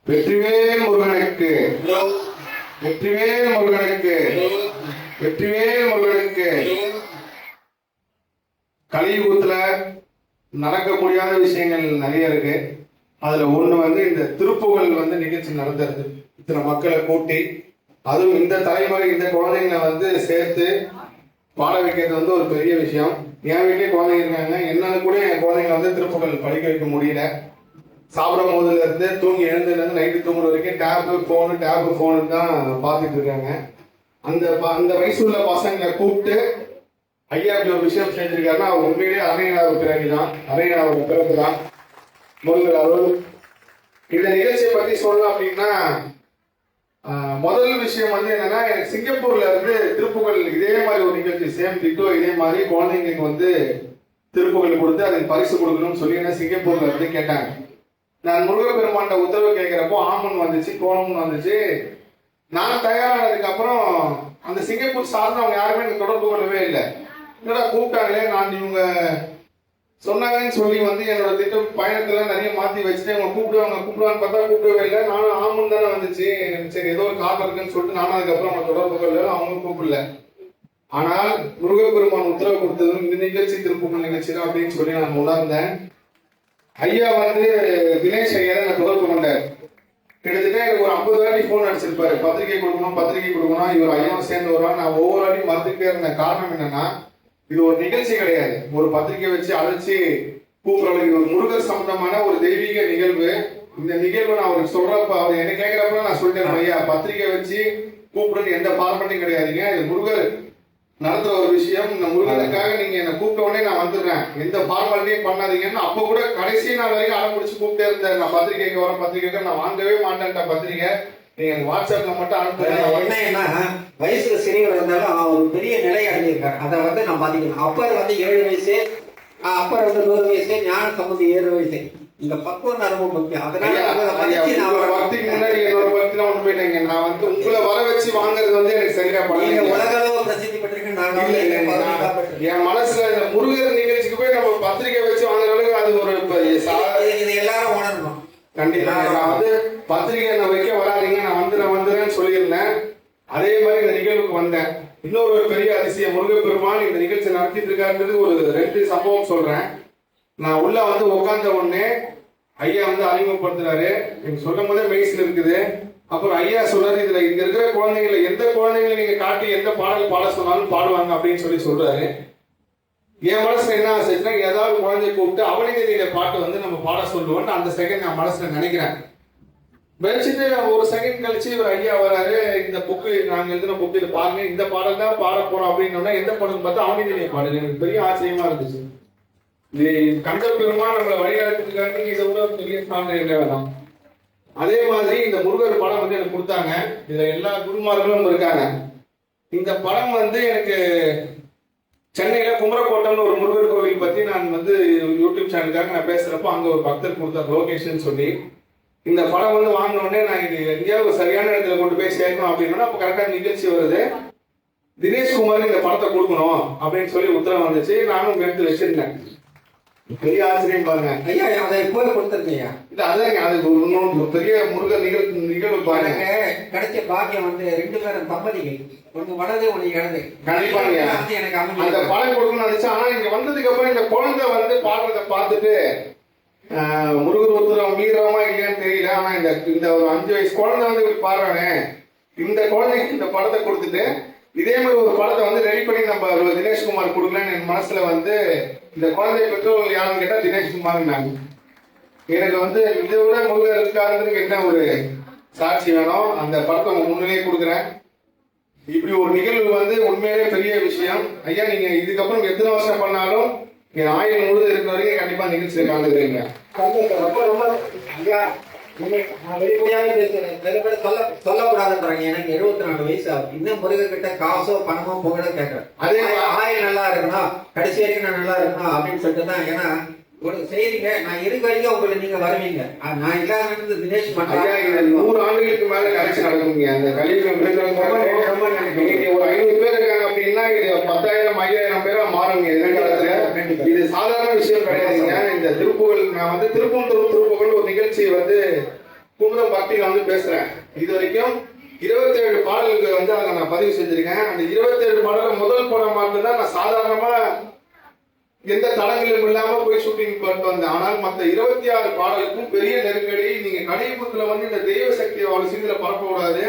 வெற்றிவேல் முருகனுக்கு, வெற்றிவேல் முருகனுக்கு, வெற்றிவேல் முருகனுக்கு. கலியுகத்துல நடக்க முடியாத விஷயங்கள் நிறைய இருக்கு. அதுல ஒண்ணு வந்து இந்த திருப்புகழ் வந்து நிகழ்ச்சி நடத்துறது. இத்தனை மக்களை கூட்டி, அதுவும் இந்த தலைமுறை இந்த குழந்தைங்களை வந்து சேர்த்து பாட வைக்கிறது வந்து ஒரு பெரிய விஷயம். என் வீட்லயே குழந்தைங்க இருக்காங்க. என்னால கூட என் குழந்தைங்க வந்து திருப்புகழ் படிக்க வைக்க முடியல. சாப்பிடும் போதுல இருந்து தூங்கி எழுந்ததுல இருந்து நைட்டு தூங்குற வரைக்கும் டேப் போனு தான் பார்த்துட்டு இருக்காங்க. அந்த வயசுள்ள பசங்களை கூப்பிட்டு ஐயா அப்படி ஒரு விஷயம் செஞ்சிருக்காருன்னா அவர் உண்மையிலேயே அரையனாவோட பிறகுதான், அரையனாவோட பிறகு தான் முருகர் அருள். இந்த நிகழ்ச்சியை பத்தி சொல்லலாம் அப்படின்னா, முதல் விஷயம் வந்து என்னன்னா, எனக்கு சிங்கப்பூர்ல இருந்து திருப்புகழ் இதே மாதிரி ஒரு நிகழ்ச்சி சேம் டிட்டோ இதே மாதிரி குழந்தைங்களுக்கு வந்து திருப்புகழ் கொடுத்து அதுக்கு பரிசு கொடுக்கணும்னு சொல்லி என்ன சிங்கப்பூர்ல இருந்து கேட்டாங்க. நான் முருகப்பெருமாண்ட உத்தரவு கேட்கிறப்போ ஆமன் வந்துச்சு, கோணம்னு வந்துச்சு. நான் தயாரானதுக்கு அப்புறம் அந்த சிங்கப்பூர் சார்ந்தவங்க யாருமே எனக்கு தொடர்பு கொள்ளவே இல்லை. என்னடா கூப்பிட்டாங்களே, நான் இவங்க சொன்னாங்கன்னு சொல்லி வந்து என்னோட திட்டம் பயணத்தெல்லாம் நிறைய மாற்றி வச்சுட்டு அவங்க கூப்பிடுவான்னு பார்த்தா கூப்பிடவே இல்லை. நானும் ஆமன் தானே வந்துச்சு, சரி ஏதோ ஒரு காரணம் இருக்குன்னு சொல்லிட்டு நானும் அதுக்கப்புறம் அவங்க தொடர்பு கொள்ள அவங்களும் கூப்பிடல. ஆனால் முருகப்பெருமான் உத்தரவு கொடுத்ததும் இந்த நிகழ்ச்சி திருப்புகழ் நிகழ்ச்சி தான் அப்படின்னு சொல்லி நான் உணர்ந்தேன். ஐயா வந்து தினேஷ் ஐயா தான் தொடர்பு கொண்டார். கிட்டத்தட்ட எனக்கு ஒரு 50 வாட்டி போன் அடிச்சிருப்பாரு, பத்திரிகை கொடுக்கணும். இவர் ஐயாவும் சேர்ந்து வருவாங்க. நான் ஒவ்வொரு வாட்டியும் மறுத்துக்கிட்டே இருந்த காரணம் என்னன்னா, இது ஒரு நிகழ்ச்சி கிடையாது, ஒரு பத்திரிகை வச்சு அழைச்சி கூப்பிடுறது. இது ஒரு முருகர் சம்பந்தமான ஒரு தெய்வீக நிகழ்வு. இந்த நிகழ்வு நான் அவருக்கு சொல்றப்ப அவர் என்ன கேட்கிறப்ப நான் சொல்லிட்டேன், ஐயா பத்திரிகை வச்சு கூப்பிடுறது எந்த பார்மெண்ட்டும் கிடையாதுங்க, இது முருகர் நடத்துற ஒரு விஷயம். இந்த முருகனுக்காக நீங்க என்ன கூப்பிட்ட உடனே நான் வந்துடுறேன், எந்த ஃபார்மாலிட்டியும் பண்ணாதீங்கன்னு. அப்ப கூட கடைசி நாள் வரைக்கும் அடம்பிடிச்சு கூப்பிட்டே இருந்தேன். நான் பத்திரிகைக்கு வரேன், பத்திரிகைக்கு நான் வாங்கவே மாட்டேன் பத்திரிகை, நீங்க வாட்ஸ்அப்ல மட்டும் அனுப்புறேன். என்ன வயசுல சிறியவர் இருந்தாலும் அவர் பெரிய நிலை அடைஞ்சிருக்காரு. அதை வந்து நான் பாதிக்கணும். அப்பர் வந்து 7 வயசு, அப்பர் வந்து 100 வயசு, ஞான சம்பந்தி 7 வயசு. இந்த பக்குவம் ரொம்ப முக்கியம். அதனால பக்திக்கு முன்னாடி என்னோட பக்தியில ஒண்ணு போயிட்டேங்க. நான் வந்து உங்களை வர வச்சு வாங்குறது வந்து எனக்கு சரியா படல. உலக அளவு பிரசித்தி பெற்றிருக்கு. என் மனசுல இந்த முருகர் நிகழ்ச்சிக்கு போய் நம்ம பத்திரிகை வச்சு வாங்குற அளவுக்கு அது ஒரு இது எல்லாரும் உணரணும். கண்டிப்பா நான் வந்து பத்திரிகை நான் வைக்க வராதிங்க, நான் வந்துடுறேன்னு சொல்லியிருந்தேன். அதே மாதிரி இந்த நிகழ்வுக்கு வந்தேன். இன்னொரு ஒரு பெரிய அதிசயம், முருகப்பெருமான் இந்த நிகழ்ச்சி நடத்திட்டு இருக்காருன்றது ஒரு 2 சம்பவம் சொல்றேன். நான் உள்ள வந்து உட்கார்ந்த உடனே ஐயா வந்து அறிமுகப்படுத்துறாரு. எனக்கு சொல்லும் போதே மெய்சில் இருக்குது. அப்புறம் ஐயா சொல்றாரு, இதுல இங்க இருக்கிற குழந்தைங்களை எந்த குழந்தைங்களை நீங்க காட்டி எந்த பாடல் பாட சொன்னாலும் பாடுவாங்க அப்படின்னு சொல்றாரு. என் மனசுல என்ன ஆசைச்சுன்னா, ஏதாவது குழந்தைய கூப்பிட்டு அவனிதியில பாட்டு வந்து நம்ம பாட சொல்லுவோம்னு அந்த செகண்ட் நான் மனசுல நினைக்கிறேன். வச்சுட்டு ஒரு செகண்ட் கழிச்சு இவர் ஐயா வராரு. இந்த புக்கு நாங்க எழுதின புக்கு இதை பாருங்க, இந்த பாடல் தான் பாட போறோம் அப்படின்னு எந்த பாடல் பார்த்தா அவனிதியில பாடுங்க. எனக்கு பெரிய ஆச்சரியமா இருந்துச்சு. இது கந்த பெருமான் நம்மளை வழிகாட்டுறதுக்காக இதை விட பெரிய சான்று வேணாம். அதே மாதிரி இந்த முருகர் படம் வந்து எனக்கு கொடுத்தாங்க. இதுல எல்லா குருமார்களும் இருக்காங்க. இந்த படம் வந்து எனக்கு சென்னையில குமரக்கோட்டம்னு ஒரு முருகர் கோவில் பத்தி நான் வந்து யூடியூப் சேனலுக்காக நான் பேசுறப்போ அங்க ஒரு பக்தர் கொடுத்தார் லோகேஷன் சொல்லி. இந்த படம் வந்து வாங்கின உடனே நான் இது எங்கேயாவது சரியான இடத்துல கொண்டு போய் சேர்க்கணும் அப்படின்னா அப்ப கரெக்டா நிகழ்ச்சி வருது, தினேஷ்குமார் இந்த படத்தை கொடுக்கணும் அப்படின்னு சொல்லி உத்தரவு வந்துச்சு. நானும் எடுத்து வச்சிருந்தேன். பெரிய ஆச்சரியம் பாருங்க ஐயா, அதை போய் கொடுத்துருக்கீங்க. இல்ல அதாங்க, அது ஒரு பெரிய முருகர் நிகழ்வு பாருங்க. கிடைச்ச பாக்கியம் வந்து 2 பேரும் தம்பதிகள், ஒண்ணு வலது ஒண்ணு இடது. கண்டிப்பாங்க எனக்கு அந்த படம் கொடுக்கணும்னு நினைச்சேன். ஆனா இங்க வந்ததுக்கு அப்புறம் இந்த குழந்தை வந்து பாடுறத பார்த்துட்டு முருகர் உத்தரவு மீறமா இல்லையான்னு தெரியல. ஆனா இந்த ஒரு 5 வயசு குழந்தை வந்து இப்படி பாடுறானே, இந்த குழந்தைக்கு இந்த படத்தை கொடுத்துட்டு இதே மாதிரி ஒரு படத்தை வந்து ரெடி பண்ணி நம்ம தினேஷ்குமார் கொடுக்கலான்னு என் மனசுல வந்து, இந்த குழந்தை பெற்றோர்கள் யாருன்னு கேட்டா தினேஷ்குமார்னாங்க. எனக்கு வந்து இதை விட முருகர் இருக்காருன்றதுக்கு என்ன ஒரு சாட்சி வேணும். அந்த படத்தை உங்க முன்னிலேயே கொடுக்குறேன். இப்படி ஒரு நிகழ்வு வந்து உண்மையிலே பெரிய விஷயம். ஐயா நீங்க இதுக்கப்புறம் எத்தனை வருஷம் பண்ணாலும் என் ஆயுள் முழுது இருக்கிற வரைக்கும் கண்டிப்பா நிகழ்ச்சியை கலந்துக்கிறீங்க. சொல்லக்கூடாதுன்றாங்க. எனக்கு 74 வயசு ஆகும். இன்னும் முருகர் கிட்ட காசோ பணமோ புகழோ கேட்கறேன். அதே ஆயுள் நல்லா இருக்கணும், கடைசி வரைக்கும் நான் நல்லா இருக்கணும் அப்படின்னு சொல்லிட்டு தான். ஏன்னா உங்களுக்கு செய்றீங்க. நான் இருக்க வரைக்கும் உங்களை நீங்க வருவீங்க. நான் இல்லாத நேரத்துல தினேஷ் ஐயா, இது 100 ஆண்டுகளுக்கு மேல கலைச்சு நடக்குங்க. அந்த கலியுகம் இன்னைக்கு ஒரு 500 பேர் இருக்காங்க அப்படின்னா இது 10,000 5,000 பேரா மாறுங்க எதிர்காலத்துல. இது சாதாரண விஷயம் கிடையாதுங்க. இந்த திருப்புகழ் நான் வந்து திருப்புகழ் ஒரு நிகழ்ச்சியை வந்து குமுதம் பக்தியில வந்து பேசுறேன். இது வரைக்கும் 27 பாடல்கள் வந்து அதை நான் பதிவு செஞ்சிருக்கேன். அந்த 27 பாடல முதல் படம் மட்டும்தான் நான் சாதாரணமா எந்த தடங்களும் இல்லாம போய் ஷூட்டிங் பண்ணிட்டு வந்தேன். ஆனால் மற்ற 26 பாடலுக்கும் பெரிய நெருக்கடி. நீங்க கலியுகத்துல வந்து இந்த தெய்வ சக்தியை அவ்வளவு சீக்கிர பரப்பக்கூடாது.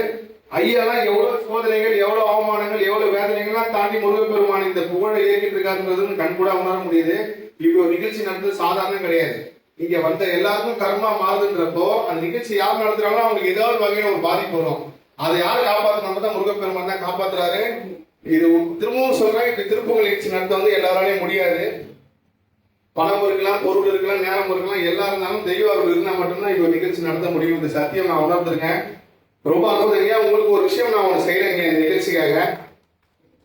ஐயாலாம் எவ்வளவு சோதனைகள், எவ்வளவு அவமானங்கள், எவ்வளவு வேதனைகள்லாம் தாண்டி முருகப்பெருமான் இந்த புகழை ஏற்றிட்டு இருக்காருன்றதுன்னு கண்கூட உணர முடியுது. இப்படி ஒரு நிகழ்ச்சி நடந்தது சாதாரணம் கிடையாது. இங்க வந்த எல்லாருக்கும் கர்மா மாறுதுன்றப்போ அந்த நிகழ்ச்சி யார் நடத்துறாங்களோ அவங்களுக்கு ஏதாவது வகையில ஒரு பாதிப்பு வரும். அதை யார் காப்பாற்றணும் தான் முருகப்பெருமான் தான் காப்பாத்துறாரு. இது திரும்பவும் சொல்றேன், இப்ப திருப்புகழ் நிகழ்ச்சி நடத்த வந்து எல்லாராலையும் முடியாது. பணம் இருக்கலாம், பொருள் இருக்கலாம், நேரம் இருக்கலாம், எல்லா இருந்தாலும் தெய்வ அருள் இருந்தா மட்டும்தான் இப்ப நிகழ்ச்சி நடத்த முடியும். இந்த சத்தியம் நான் உணர்ந்திருக்கேன். ரொம்ப அற்புதங்க. உங்களுக்கு ஒரு விஷயம் நான் ஒன்று செய்யறேங்க இந்த நிகழ்ச்சிக்காக.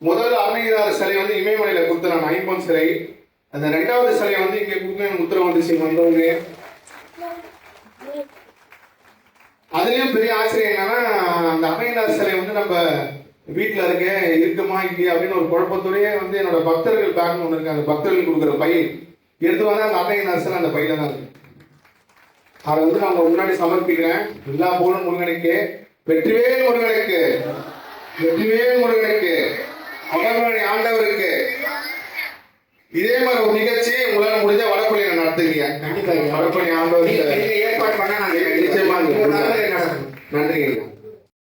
முதல் அருணகிரிநாதர் சிலை வந்து இமயமலையில கொடுத்துறான், ஐம்பொன் சிலை. அந்த 2வது சிலையை வந்து இங்க கொடுக்க உத்தரவு வந்துச்சு வந்தவங்க. அதுலயும் பெரிய ஆச்சரியம் என்னன்னா, அந்த அருணகிரிநாதர் சிலை வந்து நம்ம வீட்டுல இருக்குமா இல்லையா அப்படின்னு ஒரு குழப்பத்தோடய வந்து என்னோட பக்தர்கள் பேக் ஒன்று இருக்கு. அந்த பக்தர்கள் கொடுக்குற பை எடுத்து வந்தா அந்த அருணகிரிநாதர் அந்த பையில தான் இருக்கு. அதை வந்து நான் முன்னாடி சமர்ப்பிக்கிறேன். எல்லா போலும் முருகனுக்கு, வெற்றிவேல் முருகனுக்கு, வெற்றிவேல் முருகனுக்கு, அமர்மணி ஆண்டவருக்கு. இதே மாதிரி ஒரு நிகழ்ச்சி உங்களால முடிஞ்ச வடப்பள்ளி நடத்துறீங்க. கண்டிப்பா வடப்பள்ளி ஆண்டவருக்கு ஏற்பாடு பண்ண நிச்சயமா நன்றிங்க.